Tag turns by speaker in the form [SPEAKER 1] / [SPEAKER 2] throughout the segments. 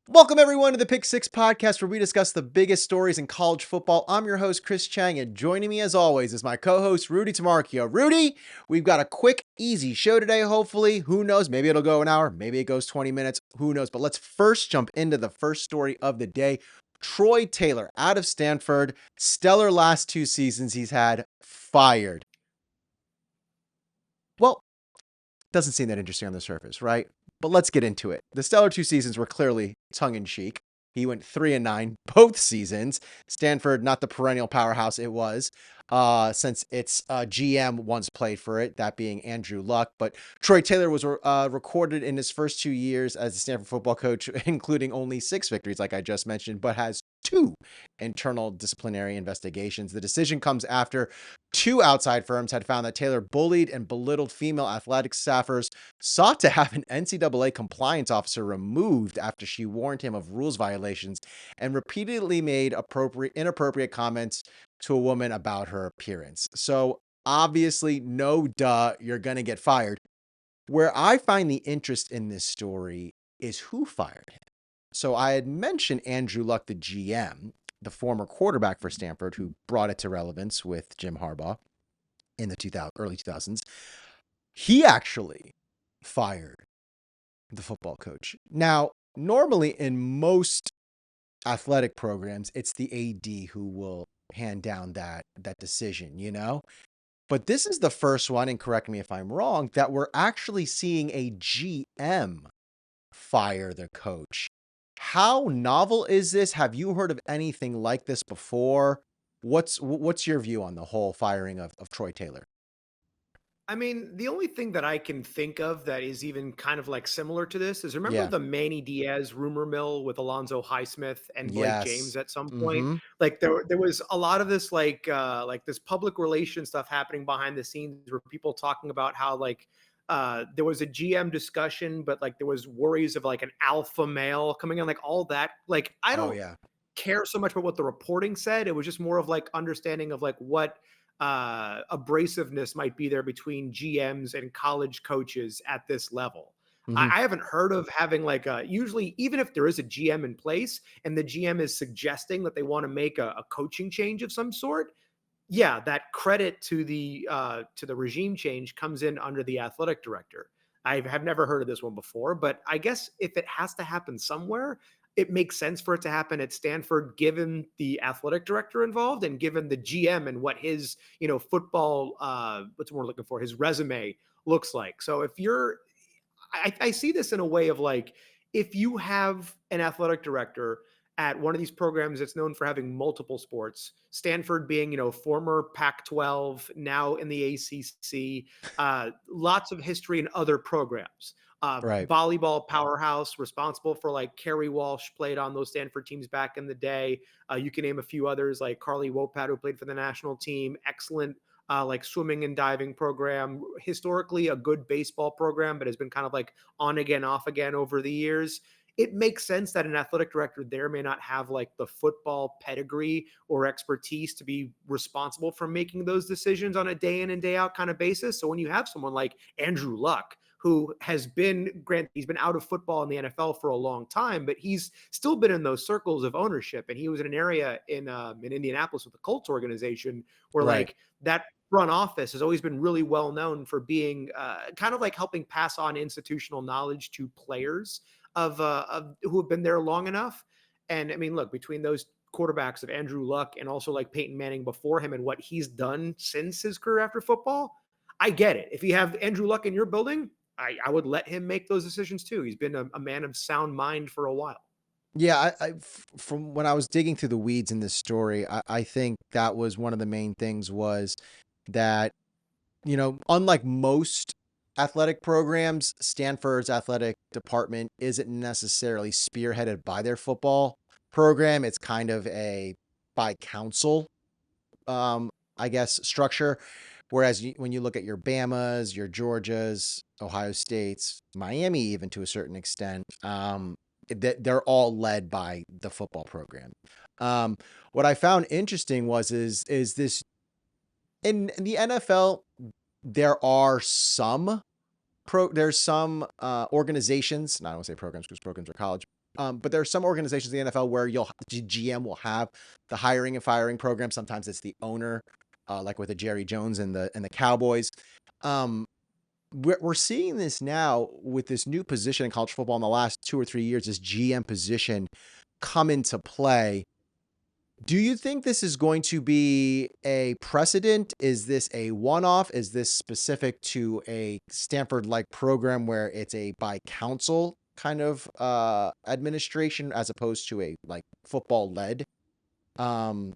[SPEAKER 1] Welcome everyone to the Pick Six podcast, where we discuss the biggest stories in college football. I'm your host, Chris Chang, and joining me as always is my co-host, Rudy Tamarchio. Rudy, we've got a quick, easy show today, hopefully. Who knows? Maybe it'll go an hour. Maybe it goes 20 minutes. Who knows? But let's first jump into the first story of the day. Troy Taylor, out of Stanford, stellar last 2 seasons he's had, fired. Well, doesn't seem that interesting on the surface, right? But let's get into it. The stellar 2 seasons were clearly tongue-in-cheek. He went 3-9 both seasons. Stanford, not the perennial powerhouse it was, since its GM once played for it, that being Andrew Luck. But Troy Taylor was recorded in his first 2 years as a Stanford football coach, including only 6 victories, like I just mentioned, but has 2 internal disciplinary investigations. The decision comes after 2 outside firms had found that Taylor bullied and belittled female athletic staffers, sought to have an NCAA compliance officer removed after she warned him of rules violations, and repeatedly made inappropriate comments to a woman about her appearance. So obviously, no duh, you're going to get fired. Where I find the interest in this story is who fired him. So I had mentioned Andrew Luck, the GM, the former quarterback for Stanford, who brought it to relevance with Jim Harbaugh in the early 2000s. He actually fired the football coach. Now, normally in most athletic programs, it's the AD who will hand down that decision, you know? But this is the first one, and correct me if I'm wrong, that we're actually seeing a GM fire the coach. How novel is this? Have you heard of anything like this before? What's your view on the whole firing of Troy Taylor?
[SPEAKER 2] I mean, the only thing that I can think of that is even kind of like similar to this is remember
[SPEAKER 1] Yeah.
[SPEAKER 2] the Manny Diaz rumor mill with Alonzo Highsmith and Blake
[SPEAKER 1] Yes.
[SPEAKER 2] James at some point?
[SPEAKER 1] Mm-hmm.
[SPEAKER 2] Like there was a lot of this like this public relations stuff happening behind the scenes where people talking about how there was a GM discussion, but like there was worries of like an alpha male coming in, like all that. Like I
[SPEAKER 1] Oh
[SPEAKER 2] don't
[SPEAKER 1] yeah.
[SPEAKER 2] care so much about what the reporting said. It was just more of like understanding of like what abrasiveness might be there between GMs and college coaches at this level.
[SPEAKER 1] Mm-hmm.
[SPEAKER 2] I haven't heard of having like a usually, even if there is a GM in place and the GM is suggesting that they want to make a coaching change of some sort. Yeah, that credit to the regime change comes in under the athletic director. I have never heard of this one before, but I guess if it has to happen somewhere, it makes sense for it to happen at Stanford, given the athletic director involved and given the GM and what his, football, what's we're looking for, his resume looks like. So if you're, I see this in a way of like, if you have an athletic director at one of these programs that's known for having multiple sports, Stanford being, former Pac 12, now in the ACC, lots of history in other programs.
[SPEAKER 1] Right.
[SPEAKER 2] Volleyball powerhouse, responsible for like Kerry Walsh played on those Stanford teams back in the day. You can name a few others like Carly Wopat, who played for the national team. Excellent like swimming and diving program. Historically, a good baseball program, but has been kind of like on again, off again over the years. It makes sense that an athletic director there may not have like the football pedigree or expertise to be responsible for making those decisions on a day in and day out kind of basis. So when you have someone like Andrew Luck, who has been, granted, he's been out of football in the NFL for a long time, but he's still been in those circles of ownership. And he was in an area in Indianapolis with the Colts organization where
[SPEAKER 1] Right.
[SPEAKER 2] like that front office has always been really well known for being kind of like helping pass on institutional knowledge to players of who have been there long enough. And I mean, look, between those quarterbacks of Andrew Luck and also like Peyton Manning before him and what he's done since his career after football, I get it. If you have Andrew Luck in your building, I would let him make those decisions too. He's been a man of sound mind for a while.
[SPEAKER 1] Yeah, from when I was digging through the weeds in this story, I think that was one of the main things was that, unlike most athletic programs, Stanford's athletic department isn't necessarily spearheaded by their football program. It's kind of a by council, um, I guess, structure. Whereas when you look at your Bamas, your Georgias, Ohio States, Miami, even to a certain extent, they're all led by the football program. What I found interesting is this in the NFL, there are some there's some organizations, and I don't want to say programs because programs are college, But there are some organizations in the NFL where GM will have the hiring and firing program. Sometimes it's the owner, like with the Jerry Jones and the Cowboys. Um, we're seeing this now with this new position in college football in the last 2 or 3 years, this GM position come into play. Do you think this is going to be a precedent? Is this a one-off? Is this specific to a Stanford-like program where it's a by council kind of administration as opposed to a like football-led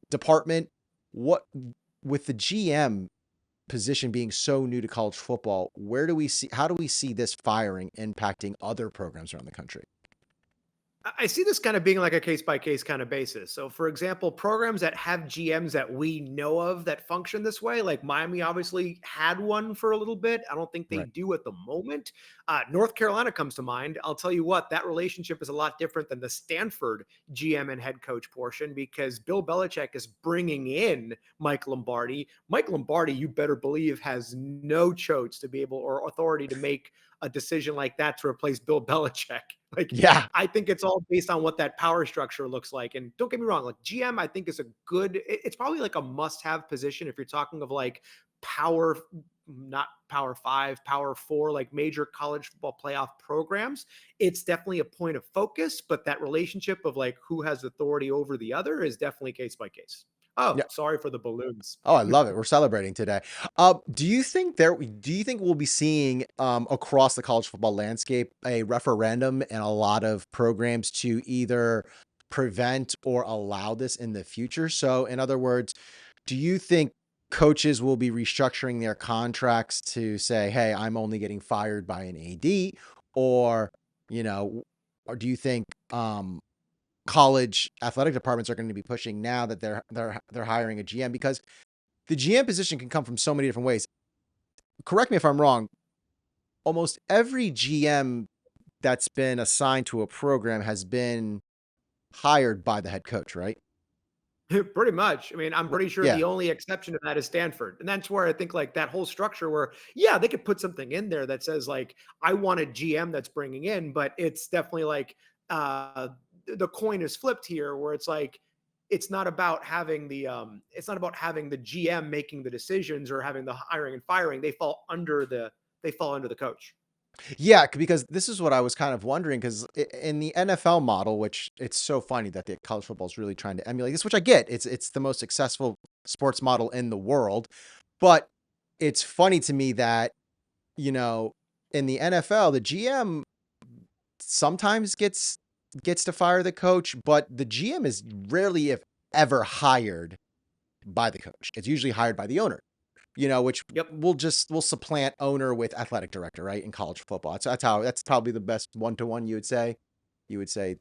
[SPEAKER 1] department? What with the GM position being so new to college football, how do we see this firing impacting other programs around the country?
[SPEAKER 2] I see this kind of being like a case by case kind of basis. So, for example, programs that have GMs that we know of that function this way, like Miami obviously had one for a little bit. I don't think they
[SPEAKER 1] Right.
[SPEAKER 2] do at the moment. North Carolina comes to mind. I'll tell you what, that relationship is a lot different than the Stanford GM and head coach portion because Bill Belichick is bringing in Mike Lombardi. Mike Lombardi, you better believe, has no choice to be able or authority to make a decision like that to replace Bill Belichick. Like,
[SPEAKER 1] Yeah.
[SPEAKER 2] I think it's all based on what that power structure looks like. And don't get me wrong, like GM, I think is a good, it's probably like a must have position if you're talking of like power, not power five, power four, like major college football playoff programs. It's definitely a point of focus, but that relationship of like who has authority over the other is definitely case by case. Oh,
[SPEAKER 1] Yeah.
[SPEAKER 2] sorry for the balloons.
[SPEAKER 1] Oh, I love it. We're celebrating today. Do you think we'll be seeing across the college football landscape a referendum and a lot of programs to either prevent or allow this in the future? So, in other words, do you think coaches will be restructuring their contracts to say, "Hey, I'm only getting fired by an AD," or you know, or do you think college athletic departments are going to be pushing now that they're hiring a GM because the GM position can come from so many different ways. Correct me if I'm wrong. Almost every GM that's been assigned to a program has been hired by the head coach, right?
[SPEAKER 2] Pretty much. I mean, I'm
[SPEAKER 1] R-
[SPEAKER 2] pretty sure
[SPEAKER 1] Yeah,
[SPEAKER 2] the only exception to that is Stanford. And that's where I think like that whole structure where, yeah, they could put something in there that says like, I want a GM that's bringing in, but it's definitely like the coin is flipped here where it's like, it's not about having the GM making the decisions or having the hiring and firing. They fall under the coach.
[SPEAKER 1] yeah, because this is what I was kind of wondering. Because in the NFL model, which it's so funny that the college football is really trying to emulate this, which I get. It's the most successful sports model in the world, but it's funny to me that you know in the NFL, the GM sometimes gets to fire the coach, but the GM is rarely, if ever, hired by the coach. It's usually hired by the owner, which
[SPEAKER 2] Yep.
[SPEAKER 1] will supplant owner with athletic director, right? In college football. That's probably the best one to one you would say. You would say,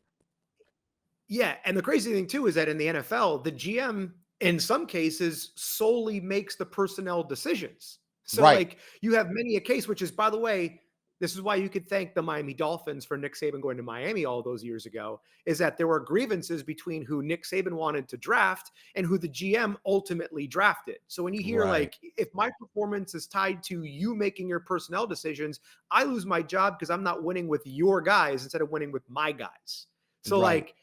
[SPEAKER 2] Yeah, and the crazy thing too is that in the NFL, the GM in some cases solely makes the personnel decisions. So
[SPEAKER 1] right,
[SPEAKER 2] like you have many a case, which is by the way, this is why you could thank the Miami Dolphins for Nick Saban going to Miami all those years ago, is that there were grievances between who Nick Saban wanted to draft and who the GM ultimately drafted. So when you hear
[SPEAKER 1] right,
[SPEAKER 2] like, if my performance is tied to you making your personnel decisions, I lose my job because I'm not winning with your guys instead of winning with my guys. So
[SPEAKER 1] right,
[SPEAKER 2] like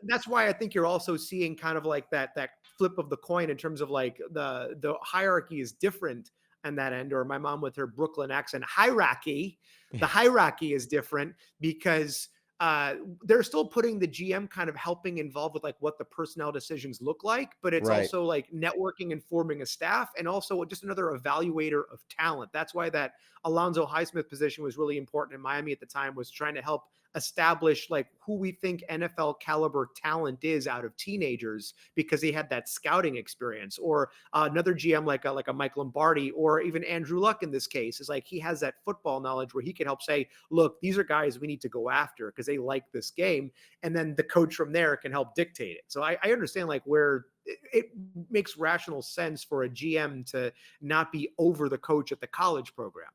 [SPEAKER 2] that's why I think you're also seeing kind of like that flip of the coin in terms of like the hierarchy is different on that end, or my mom with her Brooklyn accent hierarchy. The hierarchy is different because uh, they're still putting the GM kind of helping involved with like what the personnel decisions look like, but it's
[SPEAKER 1] right.
[SPEAKER 2] also like networking and forming a staff and also just another evaluator of talent. That's why that Alonzo Highsmith position was really important in Miami at the time, was trying to help establish like who we think NFL caliber talent is out of teenagers because he had that scouting experience. Or another GM like a Mike Lombardi or even Andrew Luck in this case is like he has that football knowledge where he can help say, look, these are guys we need to go after because they like this game, and then the coach from there can help dictate it. So I understand like where it makes rational sense for a GM to not be over the coach at the college program.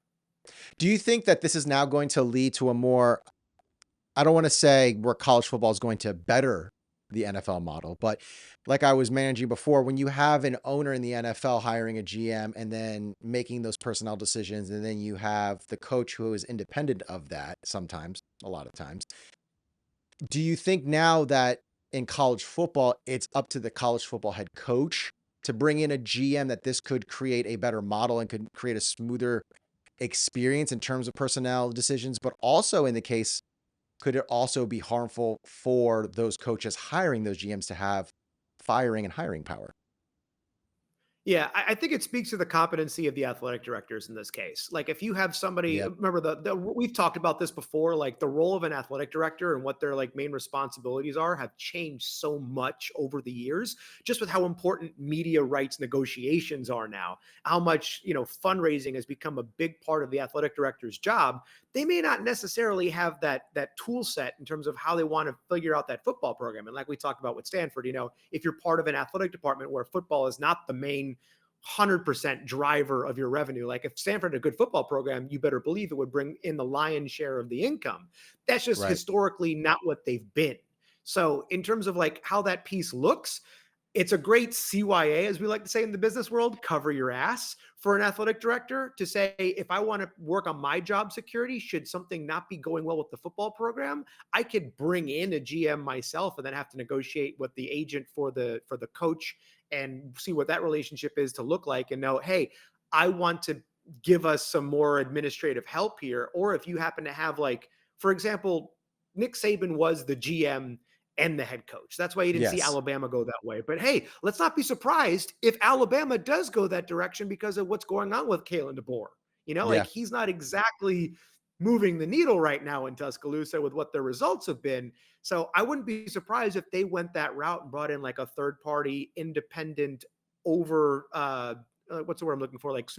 [SPEAKER 1] Do you think that this is now going to lead to a more I don't want to say where college football is going to better the NFL model, but like I was managing before, when you have an owner in the NFL hiring a GM and then making those personnel decisions, and then you have the coach who is independent of that sometimes, a lot of times, Do you think now that in college football, it's up to the college football head coach to bring in a GM, that this could create a better model and could create a smoother experience in terms of personnel decisions, but also in the case, could it also be harmful for those coaches hiring those GMs to have firing and hiring power?
[SPEAKER 2] Yeah, I think it speaks to the competency of the athletic directors in this case. Like, if you have somebody,
[SPEAKER 1] Yep.
[SPEAKER 2] remember we've talked about this before. Like, the role of an athletic director and what their like main responsibilities are have changed so much over the years, just with how important media rights negotiations are now. How much fundraising has become a big part of the athletic director's job. They may not necessarily have that tool set in terms of how they want to figure out that football program. And like we talked about with Stanford, if you're part of an athletic department where football is not the main 100% driver of your revenue. Like, if Stanford had a good football program, you better believe it would bring in the lion's share of the income. That's just
[SPEAKER 1] Right.
[SPEAKER 2] historically not what they've been. So in terms of like how that piece looks, it's a great CYA, as we like to say in the business world, cover your ass for an athletic director to say, if I want to work on my job security, should something not be going well with the football program, I could bring in a GM myself and then have to negotiate with the agent for the coach and see what that relationship is to look like and know, hey, I want to give us some more administrative help here. Or if you happen to have, like, for example, Nick Saban was the GM and the head coach. That's why you didn't see
[SPEAKER 1] Yes.
[SPEAKER 2] Alabama go that way. But hey, let's not be surprised if Alabama does go that direction because of what's going on with Kalen DeBoer. Like,
[SPEAKER 1] Yeah.
[SPEAKER 2] he's not exactly moving the needle right now in Tuscaloosa with what their results have been. So I wouldn't be surprised if they went that route and brought in like a third party independent over what's the word I'm looking for? Like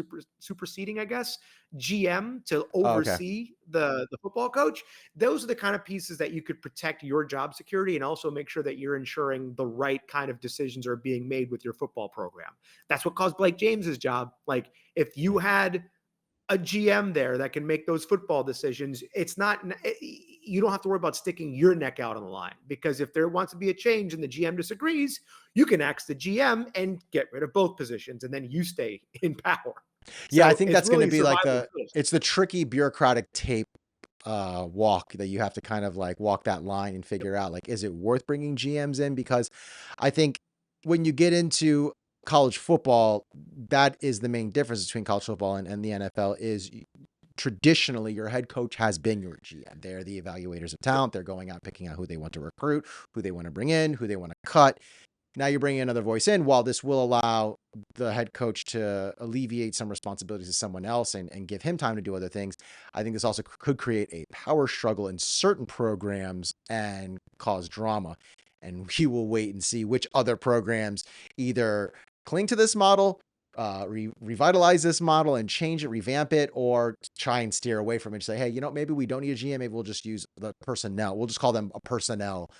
[SPEAKER 2] superseding, I guess, GM to
[SPEAKER 1] Oh, okay.
[SPEAKER 2] oversee the football coach. Those are the kind of pieces that you could protect your job security and also make sure that you're ensuring the right kind of decisions are being made with your football program. That's what caused Blake James's job. Like, if you had a GM there that can make those football decisions, it's not, you don't have to worry about sticking your neck out on the line, because if there wants to be a change and the GM disagrees, you can ask the GM and get rid of both positions and then you stay in power.
[SPEAKER 1] Yeah, I
[SPEAKER 2] So
[SPEAKER 1] think
[SPEAKER 2] it's
[SPEAKER 1] that's gonna
[SPEAKER 2] really
[SPEAKER 1] be like
[SPEAKER 2] survival
[SPEAKER 1] the
[SPEAKER 2] first.
[SPEAKER 1] it's the tricky bureaucratic tape walk that you have to kind of like walk that line and
[SPEAKER 2] Yep.
[SPEAKER 1] figure out, like, is it worth bringing GMs in? Because I think when you get into college football, that is the main difference between college football and the NFL is traditionally your head coach has been your GM. They're the evaluators of
[SPEAKER 2] Yep.
[SPEAKER 1] talent. They're going out picking out who they want to recruit, who they want to bring in, who they want to cut. Now you're bringing another voice in. While this will allow the head coach to alleviate some responsibilities to someone else and give him time to do other things, I think this also could create a power struggle in certain programs and cause drama. And we will wait and see which other programs either cling to this model, revitalize this model and change it, revamp it, or try and steer away from it. Say, hey, maybe we don't need a GM. Maybe we'll just use the personnel. We'll just call them a personnel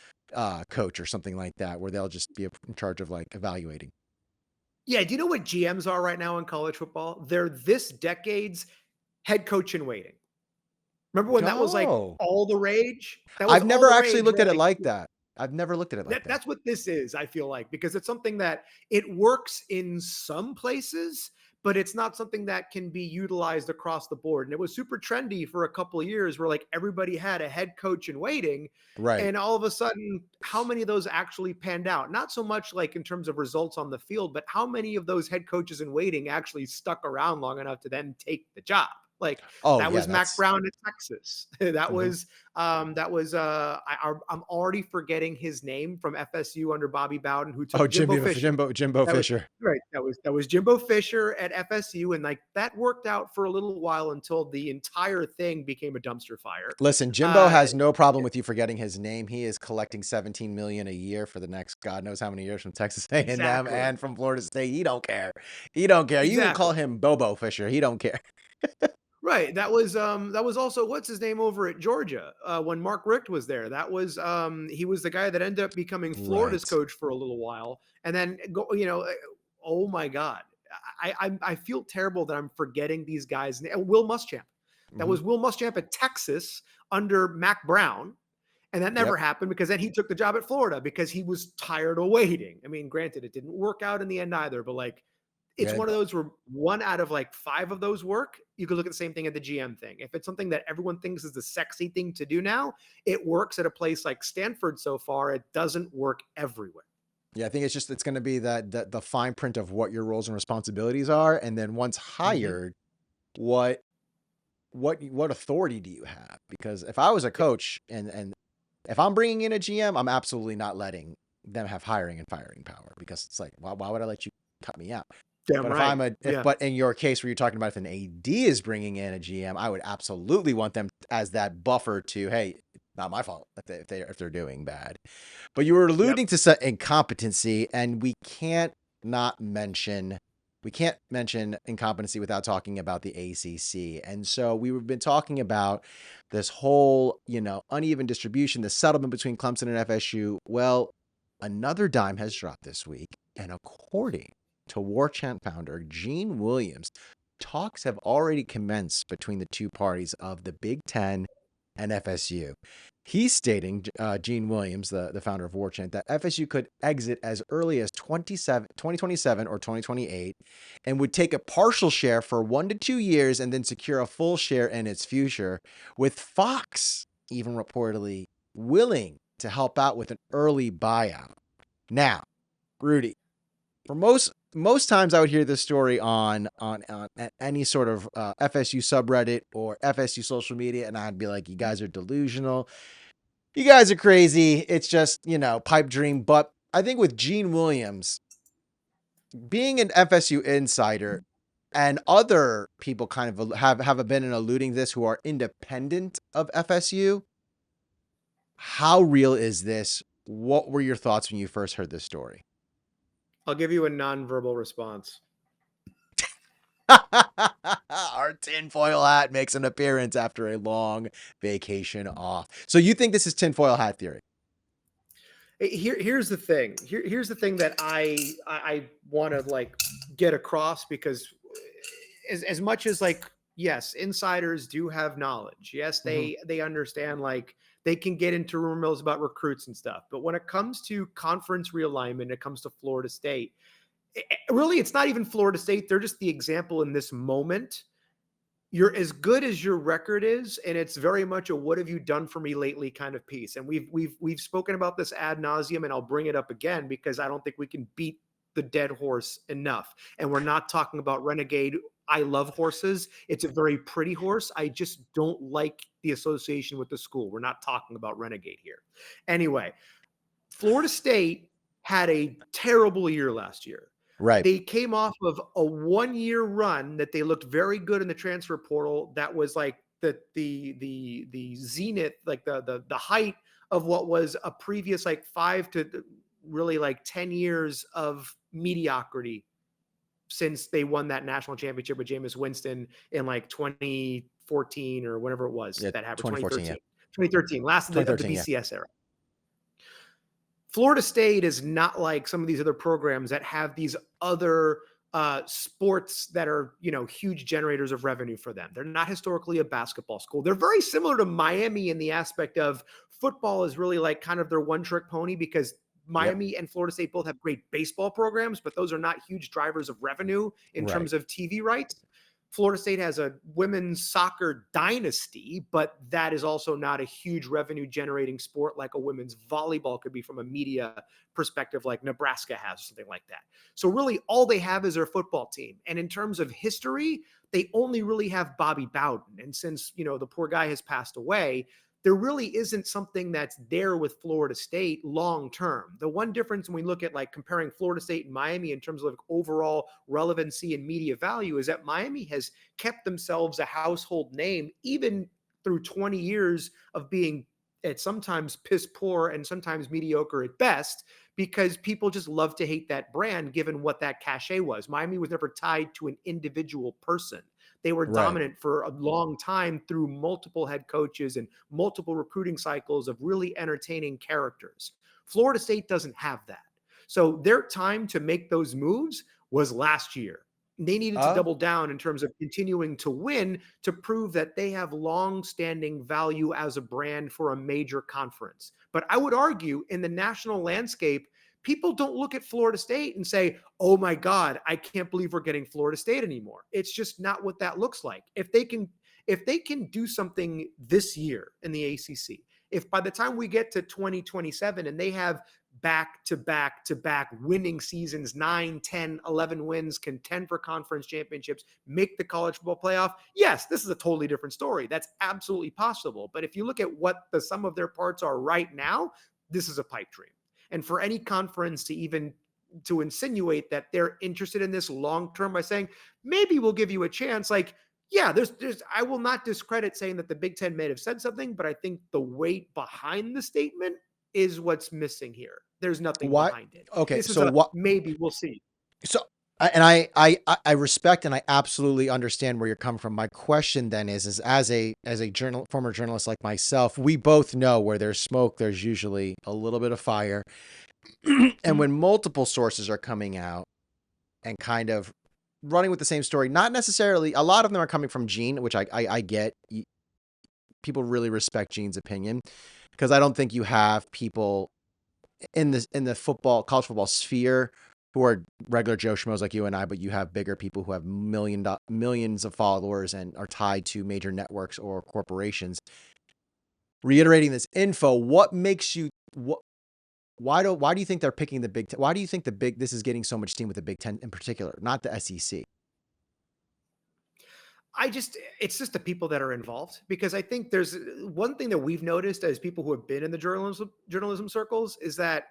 [SPEAKER 1] coach or something like that, where they'll just be in charge of like evaluating.
[SPEAKER 2] Yeah. Do you know what GMs are right now in college football? They're this decade's head coach in waiting. Remember when that was like
[SPEAKER 1] Oh,
[SPEAKER 2] all the rage? That was
[SPEAKER 1] I've
[SPEAKER 2] all
[SPEAKER 1] never
[SPEAKER 2] the
[SPEAKER 1] actually
[SPEAKER 2] rage,
[SPEAKER 1] looked
[SPEAKER 2] where
[SPEAKER 1] at it
[SPEAKER 2] like
[SPEAKER 1] like that. I've never looked at it like that.
[SPEAKER 2] that's what this is, I feel like, because it's something that it works in some places, but it's not something that can be utilized across the board. And it was super trendy for a couple of years where like everybody had a head coach in waiting.
[SPEAKER 1] Right.
[SPEAKER 2] And all of a sudden, how many of those actually panned out? Not so much like in terms of results on the field, but how many of those head coaches in waiting actually stuck around long enough to then take the job? Like,
[SPEAKER 1] Oh
[SPEAKER 2] that
[SPEAKER 1] yeah,
[SPEAKER 2] was Mac
[SPEAKER 1] that's
[SPEAKER 2] Brown at Texas. that
[SPEAKER 1] mhm.
[SPEAKER 2] was I'm already forgetting his name from FSU under Bobby Bowden, who
[SPEAKER 1] Oh,
[SPEAKER 2] took Jimbo Fisher.
[SPEAKER 1] Jimbo
[SPEAKER 2] That was
[SPEAKER 1] Fisher.
[SPEAKER 2] right. That was Jimbo Fisher at FSU, and like that worked out for a little while until the entire thing became a dumpster fire.
[SPEAKER 1] Listen, Jimbo
[SPEAKER 2] Uh,
[SPEAKER 1] has no problem with you forgetting his name. He is collecting 17 million a year for the next God knows how many years from Texas A&M and M
[SPEAKER 2] exactly,
[SPEAKER 1] and from Florida State. He don't care. He don't care. You can
[SPEAKER 2] exactly.
[SPEAKER 1] call him Bobo Fisher. He don't care.
[SPEAKER 2] Right. That was also what's his name over at Georgia when Mark Richt was there. That was he was the guy that ended up becoming Florida's
[SPEAKER 1] Right.
[SPEAKER 2] coach for a little while, and then go. Oh my God, I feel terrible that I'm forgetting these guys. Will Muschamp. That
[SPEAKER 1] Mhm.
[SPEAKER 2] was Will Muschamp at Texas under Mac Brown. And that never
[SPEAKER 1] Yep.
[SPEAKER 2] happened because then he took the job at Florida because he was tired of waiting. I mean, granted, it didn't work out in the end either, but like It's one of those where 1 out of like 5 of those work. You could look at the same thing at the GM thing. If it's something that everyone thinks is the sexy thing to do now, it works at a place like Stanford so far. It doesn't work everywhere.
[SPEAKER 1] Yeah, I think it's going to be the fine print of what your roles and responsibilities are, and then once
[SPEAKER 2] Mhm.
[SPEAKER 1] hired, what what authority do you have? Because if I was a
[SPEAKER 2] Yep.
[SPEAKER 1] coach and if I'm bringing in a GM, I'm absolutely not letting them have hiring and firing power, because it's like, why would I let you cut me out?
[SPEAKER 2] Damn
[SPEAKER 1] But
[SPEAKER 2] right. Yeah.
[SPEAKER 1] but in your case where you're talking about if an AD is bringing in a GM, I would absolutely want them as that buffer to, hey, not my fault if they're doing bad. But you were
[SPEAKER 2] Yep.
[SPEAKER 1] alluding to some incompetency, and not mention we can't mention incompetency without talking about the ACC. And so we've been talking about this whole, uneven distribution, the settlement between Clemson and FSU. Well, another dime has dropped this week, and according to War Chant founder Gene Williams, talks have already commenced between the two parties of the Big 10 and FSU. He's stating, Gene Williams, the founder of War Chant, that FSU could exit as early as 2027 or 2028 and would take a partial share for 1 to 2 years and then secure a full share in its future, with Fox even reportedly willing to help out with an early buyout. Now, Rudy, for most times I would hear this story on any sort of FSU subreddit or FSU social media, and I'd be like, you guys are delusional. You guys are crazy. It's just, pipe dream. But I think with Gene Williams being an FSU insider and other people kind of have been alluding this who are independent of FSU, how real is this? What were your thoughts when you first heard this story?
[SPEAKER 2] I'll give you a nonverbal response.
[SPEAKER 1] Our tinfoil hat makes an appearance after a long vacation off. So you think this is tinfoil hat theory?
[SPEAKER 2] Here's the thing. Here's the thing that I want to like get across, because as much as like, yes, insiders do have knowledge. Yes,
[SPEAKER 1] Mm-hmm.
[SPEAKER 2] they understand, like they can get into rumor mills about recruits and stuff. But when it comes to conference realignment, it comes to Florida State. Really, it's not even Florida State. They're just the example in this moment. You're as good as your record is, and it's very much a "what have you done for me lately" kind of piece. And we've spoken about this ad nauseum, and I'll bring it up again because I don't think we can beat the dead horse enough. And we're not talking about Renegade. I love horses. It's a very pretty horse. I just don't like the association with the school. We're not talking about Renegade here. Anyway, Florida State had a terrible year last year.
[SPEAKER 1] Right.
[SPEAKER 2] They came off of a 1-year run that they looked very good in the transfer portal. That was like the zenith, like the height of what was a previous like 5 to really like 10 years of mediocrity since they won that national championship with Jameis Winston in like 2014 or whatever it was
[SPEAKER 1] Yeah,
[SPEAKER 2] that happened,
[SPEAKER 1] 2014, yeah.
[SPEAKER 2] 2013, last of the
[SPEAKER 1] 2013, yeah.
[SPEAKER 2] BCS era. Florida State is not like some of these other programs that have these other sports that are, huge generators of revenue for them. They're not historically a basketball school. They're very similar to Miami in the aspect of football is really like kind of their one trick pony, because
[SPEAKER 1] Yep.
[SPEAKER 2] Miami and Florida State both have great baseball programs, but those are not huge drivers of revenue in
[SPEAKER 1] Right.
[SPEAKER 2] terms of TV rights. Florida State has a women's soccer dynasty, but that is also not a huge revenue generating sport like a women's volleyball could be from a media perspective, like Nebraska has, or something like that. So really all they have is their football team. And in terms of history, they only really have Bobby Bowden. And since, the poor guy has passed away, there really isn't something that's there with Florida State long term. The one difference when we look at like comparing Florida State and Miami in terms of overall relevancy and media value is that Miami has kept themselves a household name even through 20 years of being at sometimes piss poor and sometimes mediocre at best, because people just love to hate that brand given what that cachet was. Miami was never tied to an individual person. They were
[SPEAKER 1] Right.
[SPEAKER 2] dominant for a long time through multiple head coaches and multiple recruiting cycles of really entertaining characters. Florida State doesn't have that. So their time to make those moves was last year. They needed to
[SPEAKER 1] Uh,
[SPEAKER 2] double down in terms of continuing to win to prove that they have long-standing value as a brand for a major conference. But I would argue in the national landscape, people don't look at Florida State and say, oh my God, I can't believe we're getting Florida State anymore. It's just not what that looks like. If they can do something this year in the ACC, if by the time we get to 2027 and they have back to back to back winning seasons, 9, 10, 11 wins, contend for conference championships, make the college football playoff, yes, this is a totally different story. That's absolutely possible. But if you look at what the sum of their parts are right now, this is a pipe dream. And for any conference to even to insinuate that they're interested in this long term by saying, maybe we'll give you a chance, like, yeah, there's I will not discredit saying that the Big Ten may have said something, but I think the weight behind the statement is what's missing here. There's nothing
[SPEAKER 1] What?
[SPEAKER 2] behind it.
[SPEAKER 1] Okay,
[SPEAKER 2] This is
[SPEAKER 1] so
[SPEAKER 2] a
[SPEAKER 1] what?
[SPEAKER 2] maybe, we'll see.
[SPEAKER 1] So, I respect and I absolutely understand where you're coming from. My question then is as a former journalist like myself, we both know where there's smoke, there's usually a little bit of fire. And when multiple sources are coming out and kind of running with the same story, not necessarily, a lot of them are coming from Gene, which I get. People really respect Gene's opinion, because I don't think you have people in the college football sphere who are regular Joe Schmoes like you and I, but you have bigger people who have millions of followers and are tied to major networks or corporations. Reiterating this info, what makes you why do you think they're picking the Big Ten? Why do you think this is getting so much steam with the Big Ten in particular, not the SEC?
[SPEAKER 2] It's just the people that are involved, because I think there's one thing that we've noticed as people who have been in the journalism circles is that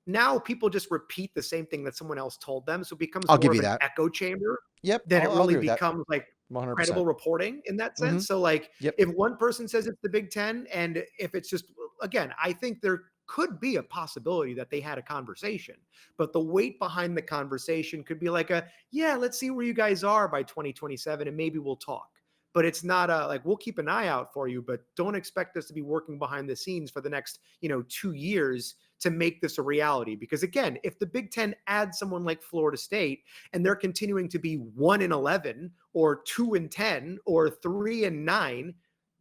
[SPEAKER 2] now people just repeat the same thing that someone else told them. So it becomes
[SPEAKER 1] I'll
[SPEAKER 2] more
[SPEAKER 1] give
[SPEAKER 2] of
[SPEAKER 1] you
[SPEAKER 2] an
[SPEAKER 1] that.
[SPEAKER 2] echo chamber
[SPEAKER 1] Yep,
[SPEAKER 2] than it
[SPEAKER 1] I'll
[SPEAKER 2] really
[SPEAKER 1] agree with that.
[SPEAKER 2] becomes like
[SPEAKER 1] 100%.
[SPEAKER 2] credible reporting in that
[SPEAKER 1] Mm-hmm.
[SPEAKER 2] sense. So like
[SPEAKER 1] Yep.
[SPEAKER 2] if one person says it's the Big Ten, and if it's just, again, I think there could be a possibility that they had a conversation, but the weight behind the conversation could be like yeah, let's see where you guys are by 2027 and maybe we'll talk. But it's not like, we'll keep an eye out for you, but don't expect us to be working behind the scenes for the next 2 years to make this a reality. Because again, if the Big Ten adds someone like Florida State and they're continuing to be 1-11 or 2-10 or 3-9,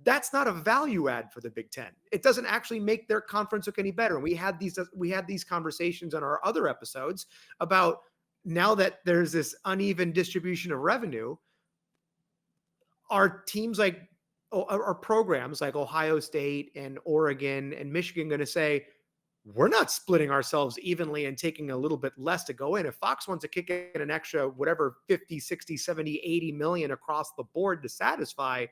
[SPEAKER 2] that's not a value add for the Big Ten. It doesn't actually make their conference look any better. And we had these conversations on our other episodes about, now that there's this uneven distribution of revenue, are teams like, are programs like Ohio State and Oregon and Michigan going to say, we're not splitting ourselves evenly and taking a little bit less to go in? If Fox wants to kick in an extra, whatever, 50, 60, 70, 80 million across the board to satisfy,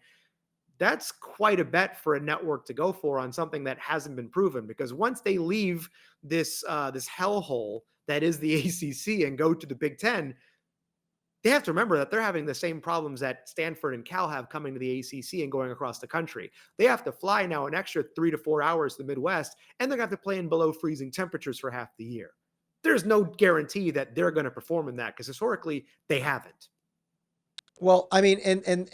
[SPEAKER 2] that's quite a bet for a network to go for on something that hasn't been proven. Because once they leave this hellhole that is the ACC and go to the Big Ten, they have to remember that they're having the same problems that Stanford and Cal have coming to the ACC and going across the country. They have to fly now an extra 3 to 4 hours to the Midwest, and they're going to have to play in below freezing temperatures for half the year. There's no guarantee that they're going to perform in that, because historically they haven't.
[SPEAKER 1] Well, I mean, and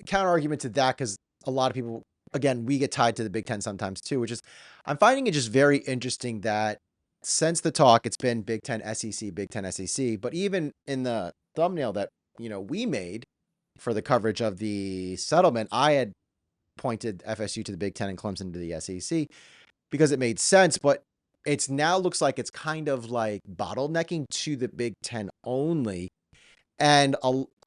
[SPEAKER 1] counter argument to that, because a lot of people, again, we get tied to the Big Ten sometimes too, which is, I'm finding it just very interesting that since the talk, it's been Big Ten SEC, Big Ten SEC, but even in the thumbnail that, we made for the coverage of the settlement, I had pointed FSU to the Big Ten and Clemson to the SEC because it made sense, but it's now looks like it's kind of like bottlenecking to the Big Ten only. And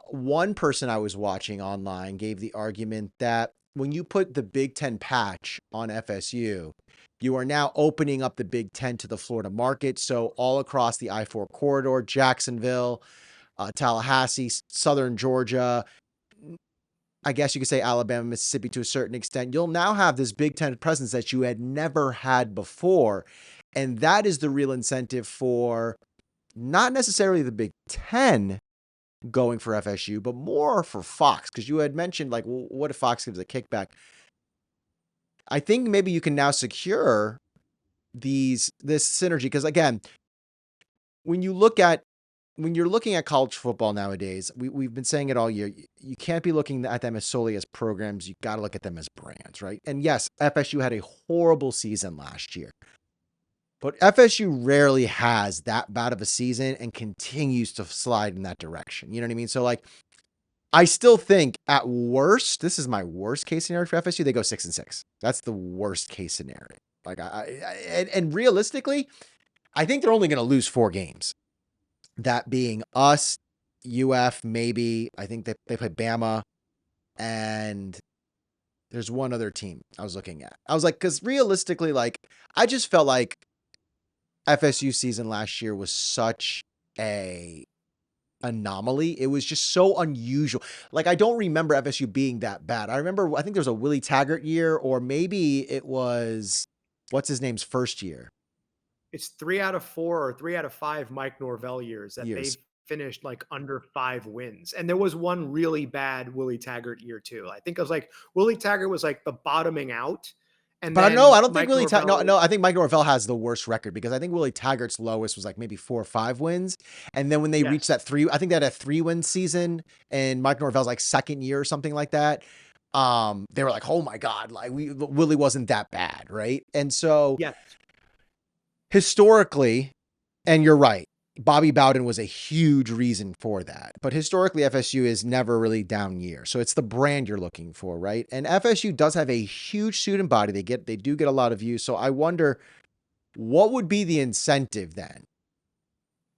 [SPEAKER 1] one person I was watching online gave the argument that when you put the Big Ten patch on FSU, you are now opening up the Big Ten to the Florida market. So all across the I-4 corridor, Jacksonville, Tallahassee, Southern Georgia, I guess you could say Alabama, Mississippi to a certain extent, you'll now have this Big Ten presence that you had never had before. And that is the real incentive for not necessarily the Big Ten going for FSU, but more for Fox, because you had mentioned, like, well, what if Fox gives a kickback? I think maybe you can now secure this synergy, because again, when you're looking at college football nowadays, we've been saying it all year, you can't be looking at them as solely as programs. You got to look at them as brands, right? And yes, FSU had a horrible season last year, but FSU rarely has that bad of a season and continues to slide in that direction. You know what I mean? So like, I still think at worst, this is my worst case scenario for FSU. They go 6-6. That's the worst case scenario. Like and realistically, I think they're only going to lose 4 games. That being us, UF, maybe. I think they play Bama, and there's one other team I was looking at. I was like, because realistically, like, I just felt like FSU season last year was such a anomaly. It was just so unusual. Like, I don't remember FSU being that bad. I think there was a Willie Taggart year, or maybe it was what's his name's first
[SPEAKER 2] It's 3 out of 4 or 3 out of 5 Mike Norvell years that
[SPEAKER 1] years.
[SPEAKER 2] they've finished like under 5 wins. And there was one really bad Willie Taggart year too. I think it was like Willie Taggart was like the bottoming out. And
[SPEAKER 1] But no,
[SPEAKER 2] then
[SPEAKER 1] I don't think
[SPEAKER 2] Mike Norvell,
[SPEAKER 1] no, I think Mike Norvell has the worst record because I think Willie Taggart's lowest was like maybe 4 or 5 wins. And then when they reached
[SPEAKER 2] yes.
[SPEAKER 1] that three, I think they had a 3-win season and Mike Norvell's like second year or something like that. They were like, oh my God, like Willie wasn't that bad, right? And so
[SPEAKER 2] Yes.
[SPEAKER 1] historically, and you're right, Bobby Bowden was a huge reason for that. But historically, FSU is never really down year. So it's the brand you're looking for, right? And FSU does have a huge student body. They do get a lot of views. So I wonder what would be the incentive then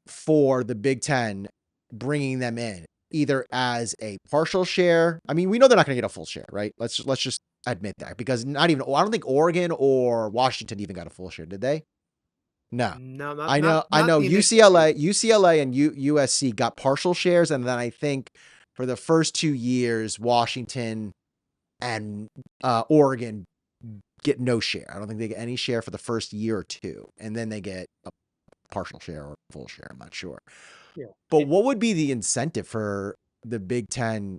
[SPEAKER 1] for the Big Ten bringing them in, either as a partial share. I mean, we know they're not going to get a full share, right? Let's just admit that because not even I don't think Oregon or Washington even got a full share, did they? No.
[SPEAKER 2] No,
[SPEAKER 1] I
[SPEAKER 2] not
[SPEAKER 1] know
[SPEAKER 2] not
[SPEAKER 1] I
[SPEAKER 2] not
[SPEAKER 1] know
[SPEAKER 2] the initial
[SPEAKER 1] UCLA
[SPEAKER 2] season.
[SPEAKER 1] UCLA and USC got partial shares, and then I think for the first 2 years, Washington and Oregon get no share. I don't think they get any share for the first year or 2, and then they get a partial share or full share, I'm not sure.
[SPEAKER 2] Yeah.
[SPEAKER 1] But what would be the incentive for the Big 10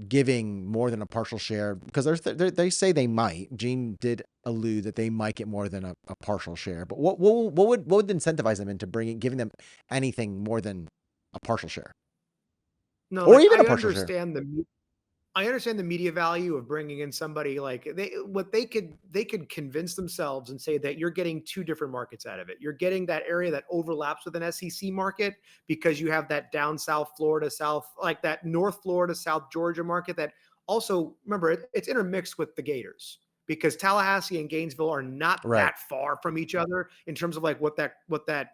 [SPEAKER 1] giving more than a partial share? Because they say they might. Gene did allude that they might get more than a partial share. But what would incentivize them into giving them anything more than a partial share
[SPEAKER 2] No,
[SPEAKER 1] or
[SPEAKER 2] like
[SPEAKER 1] even a partial share?
[SPEAKER 2] I understand the media value of bringing in somebody like they could convince themselves and say that you're getting two different markets out of it. You're getting that area that overlaps with an SEC market because you have that down South Florida, South like that North Florida, South Georgia market that also remember it's intermixed with the Gators because Tallahassee and Gainesville are not
[SPEAKER 1] Right.
[SPEAKER 2] that far from each other in terms of like what that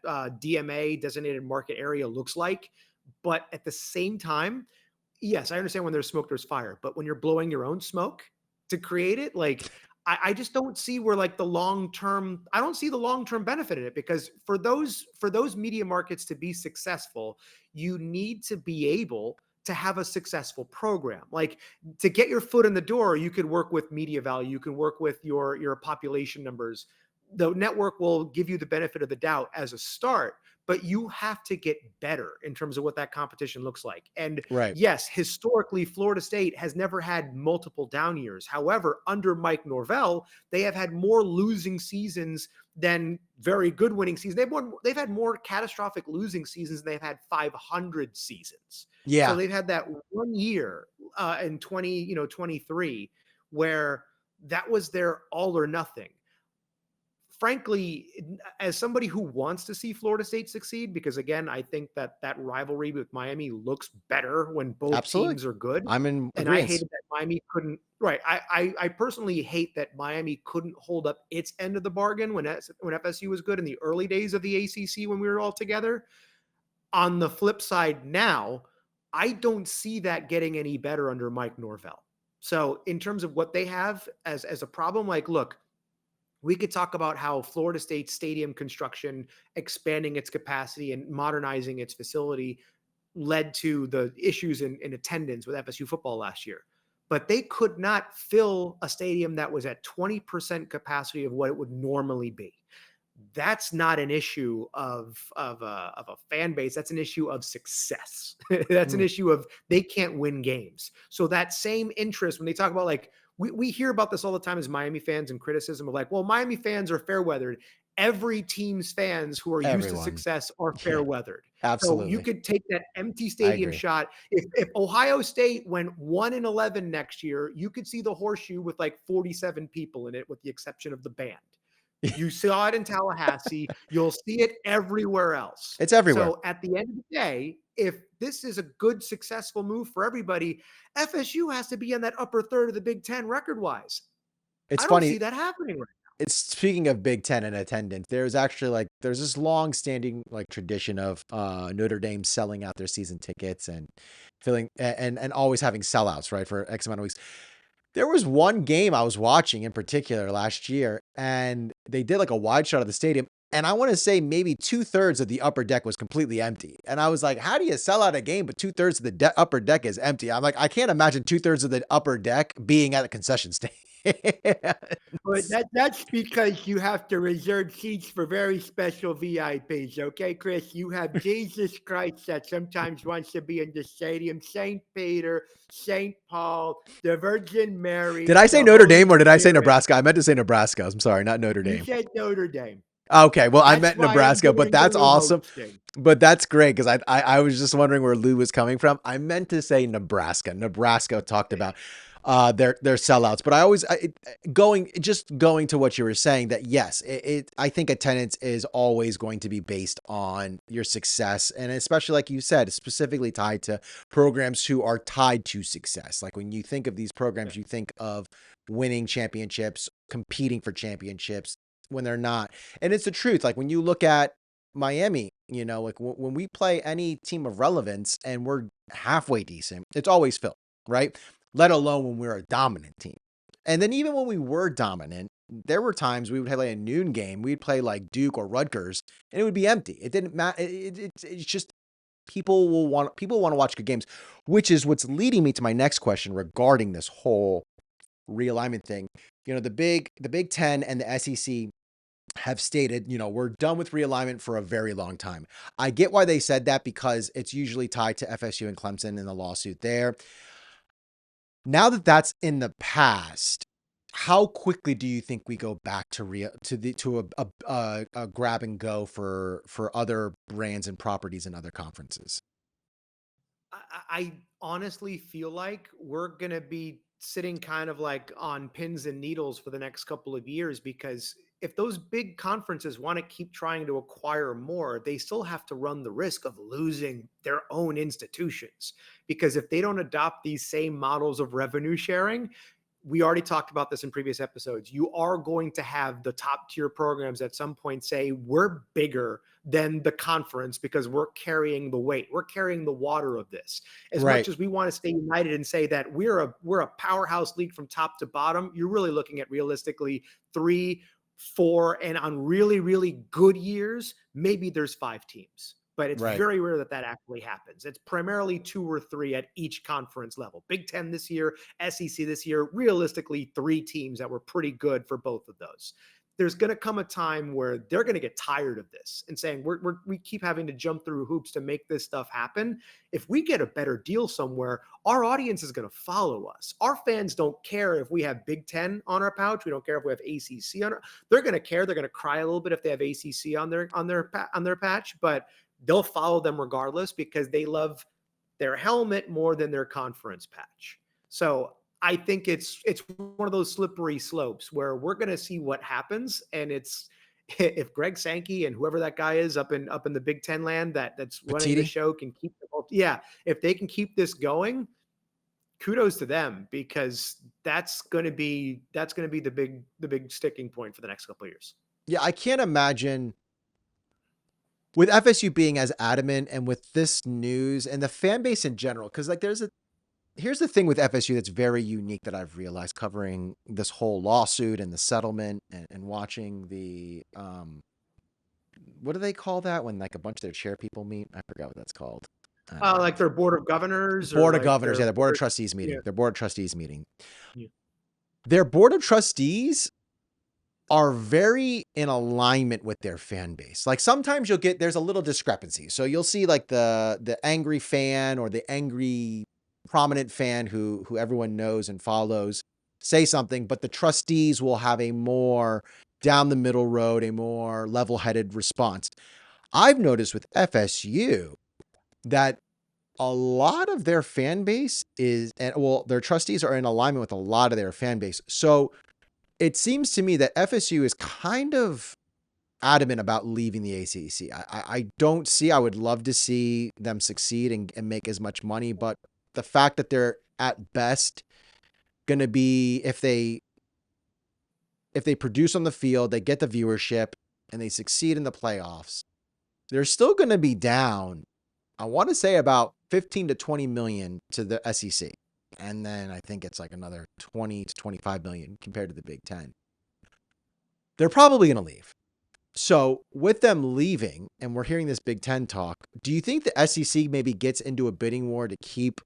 [SPEAKER 2] DMA designated market area looks like. But at the same time, yes, I understand when there's smoke, there's fire. But when you're blowing your own smoke to create it, like I just don't see where like the long term. I don't see the long term benefit in it because for those media markets to be successful, you need to be able to have a successful program. Like to get your foot in the door, you could work with media value. You can work with your population numbers. The network will give you the benefit of the doubt as a start, but you have to get better in terms of what that competition looks like. And
[SPEAKER 1] Right.
[SPEAKER 2] yes, historically, Florida State has never had multiple down years. However, under Mike Norvell, they have had more losing seasons than very good winning seasons. They've had more catastrophic losing seasons than they've had 500 seasons. So
[SPEAKER 1] Yeah.
[SPEAKER 2] they've had that one year in 23 where that was their all or nothing. Frankly, as somebody who wants to see Florida State succeed, because again, I think that that rivalry with Miami looks better when both
[SPEAKER 1] Absolutely.
[SPEAKER 2] teams are good.
[SPEAKER 1] I'm in
[SPEAKER 2] And I
[SPEAKER 1] agreement.
[SPEAKER 2] hated that Miami couldn't. Right, I personally hate that Miami couldn't hold up its end of the bargain when FSU was good in the early days of the ACC when we were all together. On the flip side, now I don't see that getting any better under Mike Norvell. So in terms of what they have as a problem, like look, we could talk about how Florida State stadium construction, expanding its capacity and modernizing its facility led to the issues in attendance with FSU football last year. But they could not fill a stadium that was at 20% capacity of what it would normally be. That's not an issue of a fan base. That's an issue of success. That's an
[SPEAKER 1] Mm.
[SPEAKER 2] issue of they can't win games. So that same interest when they talk about like we hear about this all the time as Miami fans and criticism of like, well, Miami fans are fair weathered. Every team's fans who are used to
[SPEAKER 1] Everyone.
[SPEAKER 2] success are fair
[SPEAKER 1] Yeah.
[SPEAKER 2] weathered. So you
[SPEAKER 1] Absolutely.
[SPEAKER 2] could take that empty
[SPEAKER 1] I
[SPEAKER 2] stadium
[SPEAKER 1] agree.
[SPEAKER 2] shot. If Ohio State went 1-11 next year, you could see the horseshoe with like 47 people in it, with the exception of the band. You saw it in Tallahassee. You'll see it everywhere else.
[SPEAKER 1] It's everywhere.
[SPEAKER 2] So at the end of the day, if this is a good, successful move for everybody, FSU has to be in that upper third of the Big Ten record wise.
[SPEAKER 1] It's
[SPEAKER 2] I don't
[SPEAKER 1] funny.
[SPEAKER 2] see that happening right
[SPEAKER 1] Speaking of Big Ten and attendance, there's this long standing like tradition of Notre Dame selling out their season tickets and and always having sellouts, right, for X amount of weeks. There was one game I was watching in particular last year, and they did like a wide shot of the stadium. And I want to say maybe 2/3 of the upper deck was completely empty. And I was like, how do you sell out a game, but 2/3 of the upper deck is empty? I'm like, I can't imagine 2/3 of the upper deck being at a concession stand.
[SPEAKER 2] But that's because you have to reserve seats for very special VIPs, okay, Chris? You have Jesus Christ that sometimes wants to be in the stadium, St. Peter, St. Paul, the Virgin
[SPEAKER 1] Did
[SPEAKER 2] Mary,
[SPEAKER 1] I say
[SPEAKER 2] the
[SPEAKER 1] Notre
[SPEAKER 2] Holy
[SPEAKER 1] Dame or did I say
[SPEAKER 2] Spirit.
[SPEAKER 1] Nebraska? I meant to say Nebraska. I'm sorry, not Notre
[SPEAKER 2] You
[SPEAKER 1] Dame.
[SPEAKER 2] said Notre Dame.
[SPEAKER 1] Okay, well, I
[SPEAKER 2] That's
[SPEAKER 1] meant
[SPEAKER 2] why I'm
[SPEAKER 1] Nebraska, but
[SPEAKER 2] doing a
[SPEAKER 1] that's
[SPEAKER 2] little
[SPEAKER 1] awesome.
[SPEAKER 2] hosting.
[SPEAKER 1] But that's great because I was just wondering where Lou was coming from. I meant to say Nebraska. Nebraska talked about their sellouts, but going to what you were saying that yes, I think attendance is always going to be based on your success, and especially like you said, specifically tied to programs who are tied to success. Like when you think of these programs, you think of winning championships, competing for championships when they're not. And it's the truth. Like when you look at Miami, like when we play any team of relevance and we're halfway decent, it's always Phil, right? Let alone when we're a dominant team. And then even when we were dominant, there were times we would have like a noon game. We'd play like Duke or Rutgers, and it would be empty. It didn't matter. It's just people want to watch good games, which is what's leading me to my next question regarding this whole realignment thing. The Big Ten and the SEC have stated, we're done with realignment for a very long time. I get why they said that because it's usually tied to FSU and Clemson in the lawsuit there. Now that that's in the past, how quickly do you think we go back to a grab and go for other brands and properties in other conferences?
[SPEAKER 2] I honestly feel like we're going to be sitting kind of like on pins and needles for the next couple of years because if those big conferences want to keep trying to acquire more, they still have to run the risk of losing their own institutions. Because if they don't adopt these same models of revenue sharing, we already talked about this in previous episodes. You are going to have the top tier programs at some point say, we're bigger than the conference because we're carrying the weight. We're carrying the water of this. As much
[SPEAKER 1] Right,
[SPEAKER 2] as we want to stay united and say that we're a powerhouse league from top to bottom, you're really looking at realistically 3, 4, and on really, really good years, maybe there's 5 teams. But it's
[SPEAKER 1] right.
[SPEAKER 2] very rare that that actually happens. It's primarily 2 or 3 at each conference level. Big Ten this year, SEC this year, realistically 3 teams that were pretty good for both of those. There's going to come a time where they're going to get tired of this and saying we keep having to jump through hoops to make this stuff happen. If we get a better deal somewhere, our audience is going to follow us. Our fans don't care if we have Big Ten on our pouch. We don't care if we have ACC on our. They're going to care. They're going to cry a little bit if they have ACC on their patch, but they'll follow them regardless because they love their helmet more than their conference patch. So I think it's one of those slippery slopes where we're going to see what happens, and it's if Greg Sankey and whoever that guy is up in the Big Ten land that's running the
[SPEAKER 1] Petiti?
[SPEAKER 2] show can keep if they can keep this going, kudos to them because that's going to be the big sticking point for the next couple of years.
[SPEAKER 1] Yeah, I can't imagine with FSU being as adamant and with this news and the fan base in general, because like here's the thing with FSU that's very unique that I've realized covering this whole lawsuit and the settlement and watching the what do they call that when like a bunch of their chair people meet? I forgot what that's called.
[SPEAKER 2] Like their board of governors or
[SPEAKER 1] Board of
[SPEAKER 2] like
[SPEAKER 1] Governors,
[SPEAKER 2] their
[SPEAKER 1] yeah, the Board of
[SPEAKER 2] board,
[SPEAKER 1] Trustees
[SPEAKER 2] yeah,
[SPEAKER 1] meeting. Their Board of Trustees meeting.
[SPEAKER 2] yeah.
[SPEAKER 1] Their Board of Trustees are very in alignment with their fan base. Like sometimes there's a little discrepancy. So you'll see like the angry fan or the angry prominent fan who everyone knows and follows say something, but the trustees will have a more down the middle road, a more level-headed response. I've noticed with FSU that a lot of their fan base their trustees are in alignment with a lot of their fan base. So it seems to me that FSU is kind of adamant about leaving the ACC. I don't see, I would love to see them succeed and make as much money, but the fact that they're at best going to be, if they if they produce on the field, they get the viewership, and they succeed in the playoffs, they're still going to be down, I want to say about 15 to 20 million to the SEC. And then I think it's like another 20 to 25 million compared to the Big Ten. They're probably going to leave. So with them leaving, and we're hearing this Big Ten talk, do you think the SEC maybe gets into a bidding war to keep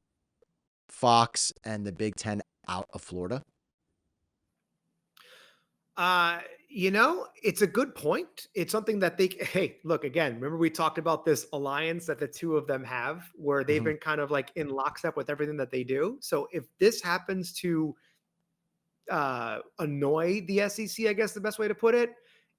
[SPEAKER 1] Fox and the Big Ten out of Florida?
[SPEAKER 2] It's a good point. It's something that hey, look, again, remember we talked about this alliance that the two of them have where they've
[SPEAKER 1] Mm-hmm.
[SPEAKER 2] been kind of like in lockstep with everything that they do. So if this happens to annoy the SEC, I guess the best way to put it,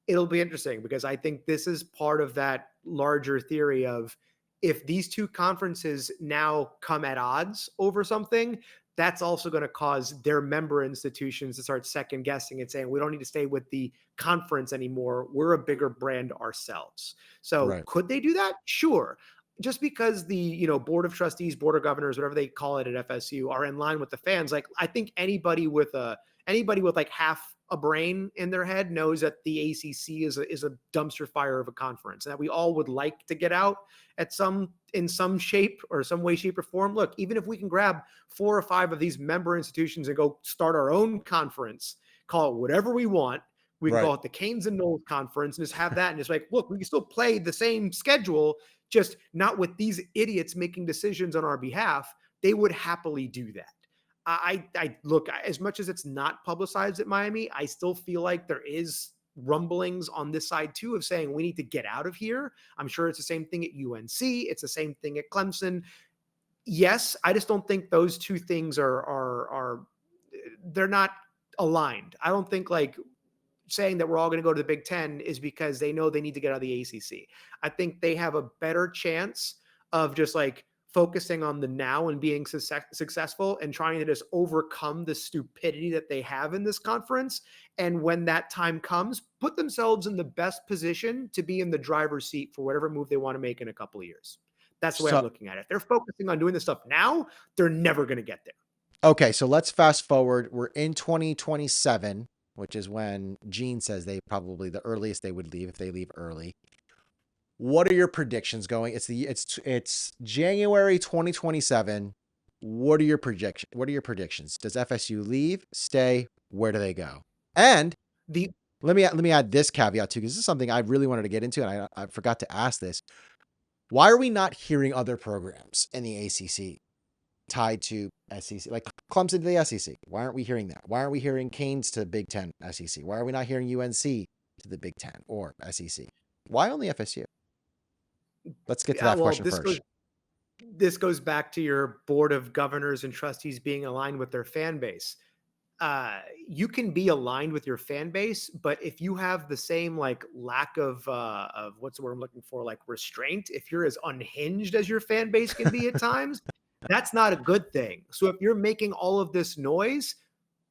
[SPEAKER 2] it'll be interesting because I think this is part of that larger theory of if these two conferences now come at odds over something, that's also going to cause their member institutions to start second guessing and saying, we don't need to stay with the conference anymore. We're a bigger brand ourselves. So
[SPEAKER 1] Right.
[SPEAKER 2] could they do that? Sure. Just because the board of trustees, board of governors, whatever they call it at FSU, are in line with the fans, like I think anybody with like half a brain in their head knows that the ACC is a dumpster fire of a conference and that we all would like to get out in some shape or some way, shape, or form. Look, even if we can grab 4 or 5 of these member institutions and go start our own conference, call it whatever we want. We can
[SPEAKER 1] Right.
[SPEAKER 2] call it the Canes and Knowles conference and just have that and just like, look, we can still play the same schedule, just not with these idiots making decisions on our behalf. They would happily do that. I look, as much as it's not publicized at Miami, I still feel like there is rumblings on this side too of saying we need to get out of here. I'm sure it's the same thing at UNC. It's the same thing at Clemson. Yes, I just don't think those two things are they're not aligned. I don't think like saying that we're all going to go to the Big Ten is because they know they need to get out of the ACC. I think they have a better chance of just like focusing on the now and being successful and trying to just overcome the stupidity that they have in this conference. And when that time comes, put themselves in the best position to be in the driver's seat for whatever move they want to make in a couple of years. That's the way I'm
[SPEAKER 1] So,
[SPEAKER 2] looking at it. If they're focusing on doing this stuff now, they're never going to get there.
[SPEAKER 1] okay, so let's fast forward. We're in 2027, which is when Gene says they probably the earliest they would leave if they leave early. What are your predictions going? It's January 2027. What are your predictions? Does FSU leave, stay? Where do they go? And
[SPEAKER 2] The
[SPEAKER 1] let me add this caveat too, because this is something I really wanted to get into, and I forgot to ask this. Why are we not hearing other programs in the ACC tied to SEC, like Clemson to the SEC? Why aren't we hearing that? Why aren't we hearing Canes to Big Ten SEC? Why are we not hearing UNC to the Big Ten or SEC? Why only FSU? Let's get to that
[SPEAKER 2] well,
[SPEAKER 1] question first.
[SPEAKER 2] this goes back to your board of governors and trustees being aligned with their fan base. You can be aligned with your fan base, but if you have the same like lack of what's the word I'm looking for, like restraint, if you're as unhinged as your fan base can be at times, that's not a good thing. So if you're making all of this noise,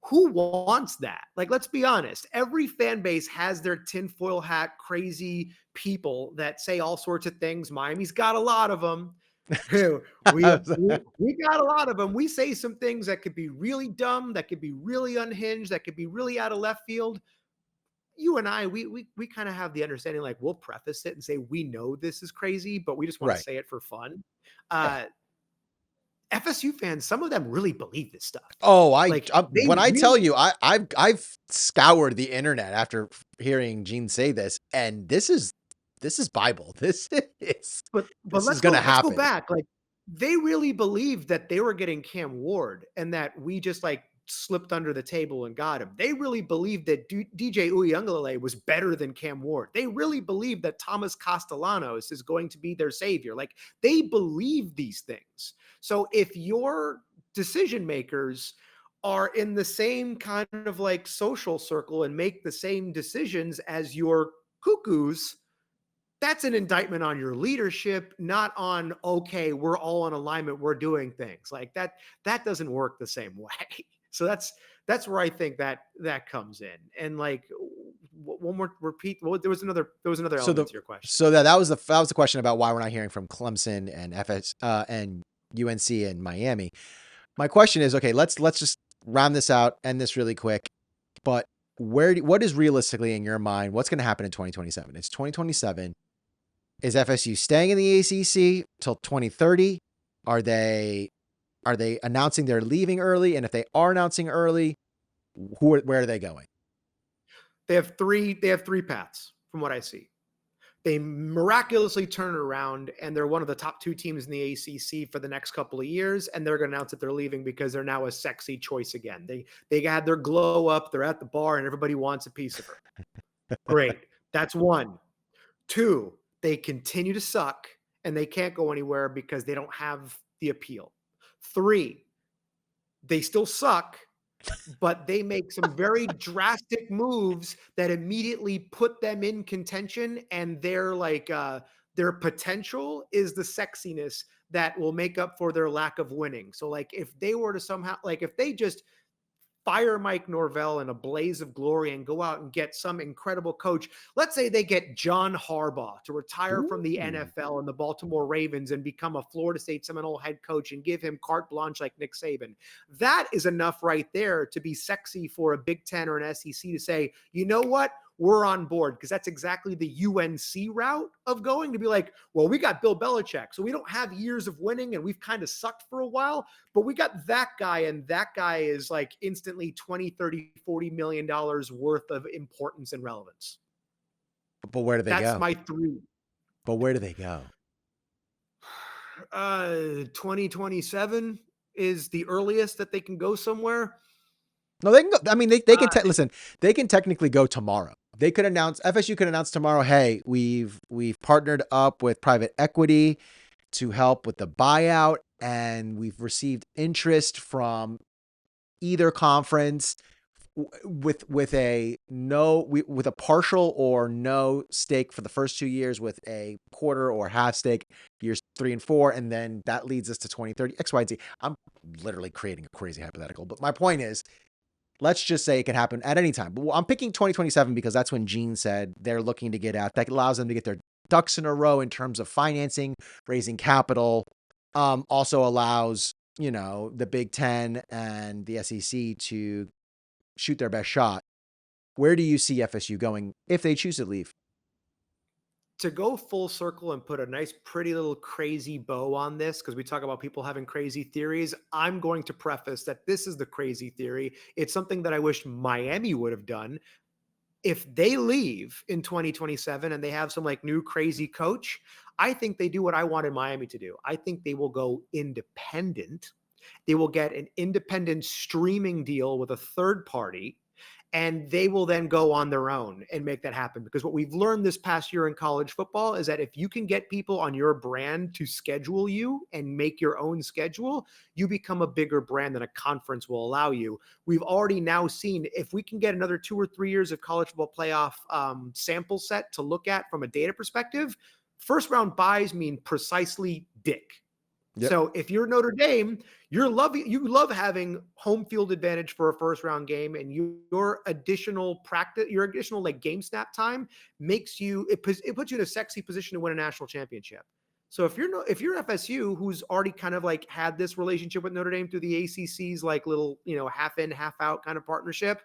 [SPEAKER 2] who wants that? Like, let's be honest. Every fan base has their tinfoil hat, crazy people that say all sorts of things. Miami's got a lot of them. We got a lot of them. We say some things that could be really dumb, that could be really unhinged, that could be really out of left field. You and I, we kind of have the understanding, like we'll preface it and say we know this is crazy, but we just want to
[SPEAKER 1] Right.
[SPEAKER 2] say it for fun.
[SPEAKER 1] Yeah.
[SPEAKER 2] FSU fans, some of them really believe this stuff.
[SPEAKER 1] Oh,
[SPEAKER 2] Like they
[SPEAKER 1] when I tell
[SPEAKER 2] really
[SPEAKER 1] you, I've scoured the internet after hearing Gene say this, and this is Bible.
[SPEAKER 2] but
[SPEAKER 1] This is gonna
[SPEAKER 2] let's go
[SPEAKER 1] happen.
[SPEAKER 2] back. Like they really believed that they were getting Cam Ward and that we just like slipped under the table and got him. They really believed that DJ Uyunglele was better than Cam Ward. They really believed that Thomas Castellanos is going to be their savior. Like they believe these things. So if your decision makers are in the same kind of like social circle and make the same decisions as your cuckoos, that's an indictment on your leadership, not on, okay, we're all in alignment, we're doing things like that. That doesn't work the same way. So that's where I think that comes in. And like one more repeat. Well, there was another
[SPEAKER 1] So
[SPEAKER 2] element to your question.
[SPEAKER 1] that was the question about why we're not hearing from Clemson and FS and UNC and Miami. My question is, okay, let's just round this out, end this really quick. But what is realistically in your mind? What's going to happen in 2027? It's 2027. Is FSU staying in the ACC till 2030? Are they announcing they're leaving early? And if they are announcing early, where are they going?
[SPEAKER 2] They have three paths from what I see. They miraculously turn it around and they're one of the top two teams in the ACC for the next couple of years, and they're going to announce that they're leaving because they're now a sexy choice again. They had their glow up, they're at the bar, and everybody wants a piece of her. Great. That's one. Two, they continue to suck and they can't go anywhere because they don't have the appeal. Three, they still suck, but they make some very drastic moves that immediately put them in contention, and their potential is the sexiness that will make up for their lack of winning. So like if they were to somehow, like if they just fire Mike Norvell in a blaze of glory and go out and get some incredible coach. Let's say they get John Harbaugh to retire from the
[SPEAKER 1] Ooh.
[SPEAKER 2] NFL and the Baltimore Ravens and become a Florida State Seminole head coach and give him carte blanche like Nick Saban. That is enough right there to be sexy for a Big Ten or an SEC to say, you know what? We're on board, because that's exactly the UNC route of going, to be like, well, we got Bill Belichick, so we don't have years of winning and we've kind of sucked for a while, but we got that guy, and that guy is like instantly 20, 30, $40 million worth of importance and relevance.
[SPEAKER 1] But where do they
[SPEAKER 2] That's
[SPEAKER 1] go?
[SPEAKER 2] my three.
[SPEAKER 1] But where do they go?
[SPEAKER 2] 2027 is the earliest that they can go somewhere.
[SPEAKER 1] No, they can go. I mean, they can
[SPEAKER 2] Uh,
[SPEAKER 1] listen. They can technically go tomorrow. They could announce, FSU could announce tomorrow, hey, we've partnered up with private equity to help with the buyout, and we've received interest from either conference with a no with a partial or no stake for the first 2 years, with a quarter or half stake years 3 and 4, and then that leads us to 2030 X, Y, and Z. I'm literally creating a crazy hypothetical, but my point is, let's just say it can happen at any time. But I'm picking 2027 because that's when Gene said they're looking to get out. That allows them to get their ducks in a row in terms of financing, raising capital. Also allows, the Big Ten and the SEC to shoot their best shot. Where do you see FSU going if they choose to leave?
[SPEAKER 2] to go full circle and put a nice, pretty little crazy bow on this, because we talk about people having crazy theories, I'm going to preface that this is the crazy theory. It's something that I wish Miami would have done. If they leave in 2027 and they have some like new crazy coach, I think they do what I wanted Miami to do. I think they will go independent. They will get an independent streaming deal with a third party, and they will then go on their own and make that happen. Because what we've learned this past year in college football is that if you can get people on your brand to schedule you and make your own schedule, you become a bigger brand than a conference will allow you. We've already now seen, if we can get another 2 or 3 years of college football playoff sample set to look at from a data perspective, first round buys mean precisely dick.
[SPEAKER 1] Yep.
[SPEAKER 2] So if you're Notre Dame, you love having home field advantage for a first round game, and your additional practice, your additional like game snap time makes you, it puts you in a sexy position to win a national championship. So if you're FSU, who's already kind of like had this relationship with Notre Dame through the ACC's like little, half in, half out kind of partnership,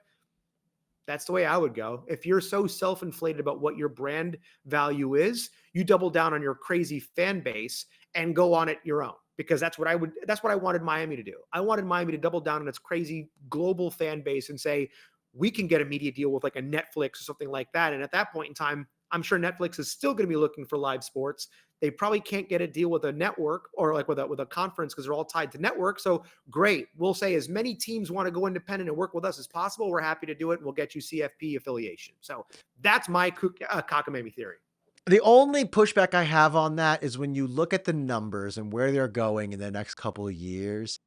[SPEAKER 2] that's the way I would go. If you're so self-inflated about what your brand value is, you double down on your crazy fan base and go on it your own, because that's what I wanted Miami to do. I wanted Miami to double down on its crazy global fan base and say, we can get a media deal with like a Netflix or something like that. And at that point in time, I'm sure Netflix is still going to be looking for live sports. They probably can't get a deal with a network or like with a conference, because they're all tied to network. So great. We'll say as many teams want to go independent and work with us as possible, we're happy to do it. And we'll get you CFP affiliation. So that's my cockamamie theory.
[SPEAKER 1] The only pushback I have on that is when you look at the numbers and where they're going in the next couple of years.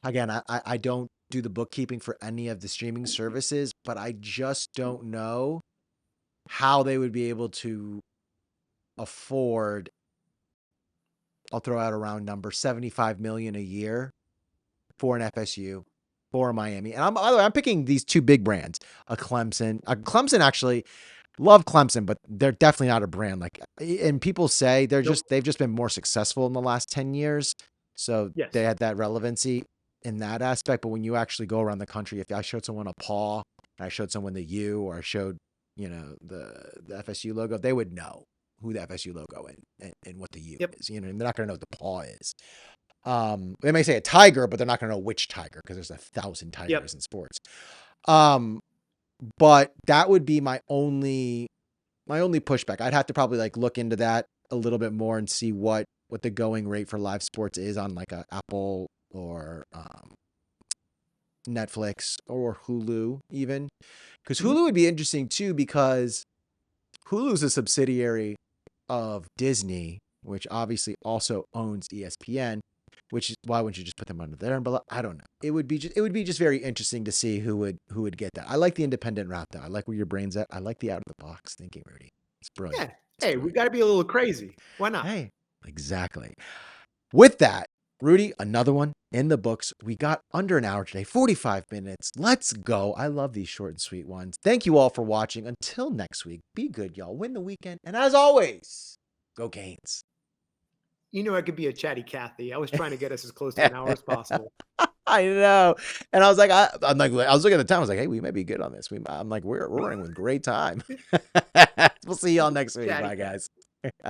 [SPEAKER 1] Again, I don't do the bookkeeping for any of the streaming services, but I just don't know how they would be able to afford, I'll throw out a round number, 75 million a year for an FSU, for a Miami. And by the way, I'm picking these two big brands, a Clemson. Clemson, actually love Clemson, but they're definitely not a brand like, and people say
[SPEAKER 2] Nope.
[SPEAKER 1] they've just been more successful in the last 10 years. So they
[SPEAKER 2] Yes.
[SPEAKER 1] had that relevancy in that aspect. But when you actually go around the country, if I showed someone a paw and I showed someone the U, or I showed, the FSU logo, they would know who the FSU logo and what the U
[SPEAKER 2] Yep.
[SPEAKER 1] is, and they're not going to know what the paw is. They may say a tiger, but they're not going to know which tiger, because there's 1,000
[SPEAKER 2] Yep.
[SPEAKER 1] tigers in sports. But that would be my only pushback. I'd have to probably like look into that a little bit more and see what the going rate for live sports is on like a Apple or Netflix or Hulu even. Because
[SPEAKER 2] Mhm.
[SPEAKER 1] Hulu would be interesting too, because Hulu's a subsidiary of Disney, which obviously also owns ESPN. Which is why wouldn't you just put them under their umbrella? I don't know. It would be just very interesting to see who would get that. I like the independent route though. I like where your brain's at. I like the out of the box thinking, Rudy. It's brilliant.
[SPEAKER 2] Yeah.
[SPEAKER 1] It's
[SPEAKER 2] Hey, we
[SPEAKER 1] brilliant.
[SPEAKER 2] got to be a little crazy. Why not?
[SPEAKER 1] Hey, exactly. With that, Rudy, another one in the books. We got under an hour today, 45 minutes. Let's go. I love these short and sweet ones. Thank you all for watching. Until next week, be good, y'all. Win the weekend. And as always, go Canes.
[SPEAKER 2] You know, I could be a chatty Cathy. I was trying to get us as close to an hour as possible.
[SPEAKER 1] I know. And I was like, I'm like, I was looking at the time. I was like, hey, we may be good on this. I'm like, we're running with great time. We'll see y'all next week.
[SPEAKER 2] Chatty
[SPEAKER 1] Bye,
[SPEAKER 2] Cathy.
[SPEAKER 1] guys.